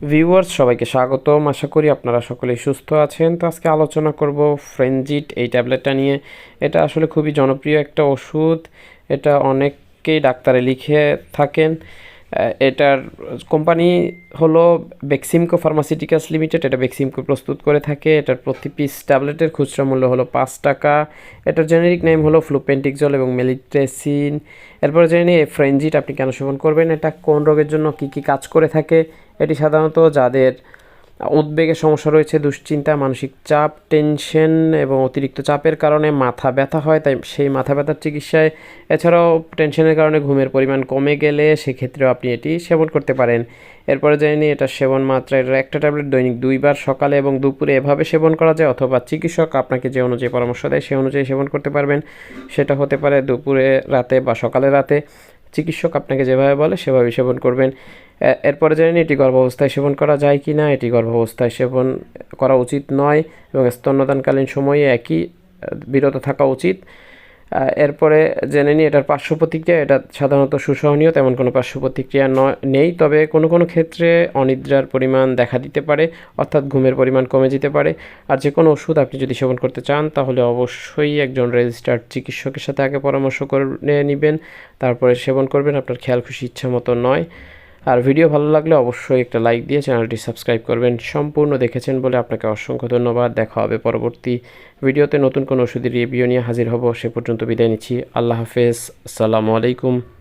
Viewers সবাইকে স্বাগতম। আশা করি আপনারা সকলেই সুস্থ আছেন। তো আজকে আলোচনা করব ফ্রেনজিট এই ট্যাবলেটটা নিয়ে। এটা আসলে খুবই জনপ্রিয় একটা ওষুধ। এটা অনেকেই ডাক্তারে লিখে থাকেন। এটার কোম্পানি হলো বেক্সিমকো ফার্মাসিউটিক্যালস লিমিটেড। এটা বেক্সিমকো প্রস্তুত করে থাকে। এটার প্রতি পিস ট্যাবলেটের খুচরা মূল্য হলো 5 টাকা। এটার জেনেরিক নেম হলো ফ্লুপেন্টিকজল এবং মেলিট্রেসিন। এরপরে জেনে নিই এই ফ্রেনজিট আপনি কেন সেবন করবেন, এটা কোন রোগের জন্য কী কী কাজ করে থাকে। এটি সাধারণত যাদের উদ্বেগের সমস্যা রয়েছে, দুশ্চিন্তা, মানসিক চাপ, টেনশন এবং অতিরিক্ত চাপের কারণে মাথা ব্যথা হয়, তাই সেই মাথা ব্যথার চিকিৎসায়, এছাড়াও টেনশনের কারণে ঘুমের পরিমাণ কমে গেলে সেক্ষেত্রেও আপনি এটি সেবন করতে পারেন। এরপরে জেনে নিই এটার সেবন মাত্রা। এটার একটা ট্যাবলেট দৈনিক 2বার সকালে এবং দুপুরে এভাবে সেবন করা যায়, অথবা চিকিৎসক আপনাকে যে অনুযায়ী পরামর্শ দেয় সেই অনুযায়ী সেবন করতে পারবেন। সেটা হতে পারে দুপুরে, রাতে বা সকালে রাতে। চিকিৎসক আপনাকে যেভাবে বলে সেভাবেই সেবন করবেন। এরপরে জেনে নিই এটি গর্ভাবস্থায় সেবন করা যায় কি না। এটি গর্ভাবস্থায় সেবন করা উচিত নয় এবং স্তন্যদানকালীন সময়ে একই বিরত থাকা উচিত। এরপরে জেনে নিই এটার পার্শ্ব প্রতিক্রিয়া। এটা সাধারণত সুসহনীয়, তেমন কোনো পার্শ্ব প্রতিক্রিয়া নেই, তবে কোনো কোনো ক্ষেত্রে অনিদ্রার পরিমাণ দেখা দিতে পারে, অর্থাৎ ঘুমের পরিমাণ কমে যেতে পারে। আর যে কোনো ওষুধ আপনি যদি সেবন করতে চান তাহলে অবশ্যই একজন রেজিস্টার্ড চিকিৎসকের সাথে আগে পরামর্শ করে নেবেন, তারপরে সেবন করবেন। আপনার খেয়াল খুশি ইচ্ছা মতো নয়। আর ভিডিও ভালো লাগলে অবশ্যই একটা লাইক দিয়ে চ্যানেলটি সাবস্ক্রাইব করবেন। সম্পূর্ণ দেখেছেন বলে আপনাকে অসংখ্য ধন্যবাদ। দেখা হবে পরবর্তী ভিডিওতে নতুন কোনো ওষুধের রিভিউ নিয়ে হাজির হব। সে পর্যন্ত বিদায় নিচ্ছি। আল্লাহ হাফেজ। আসসালামু আলাইকুম।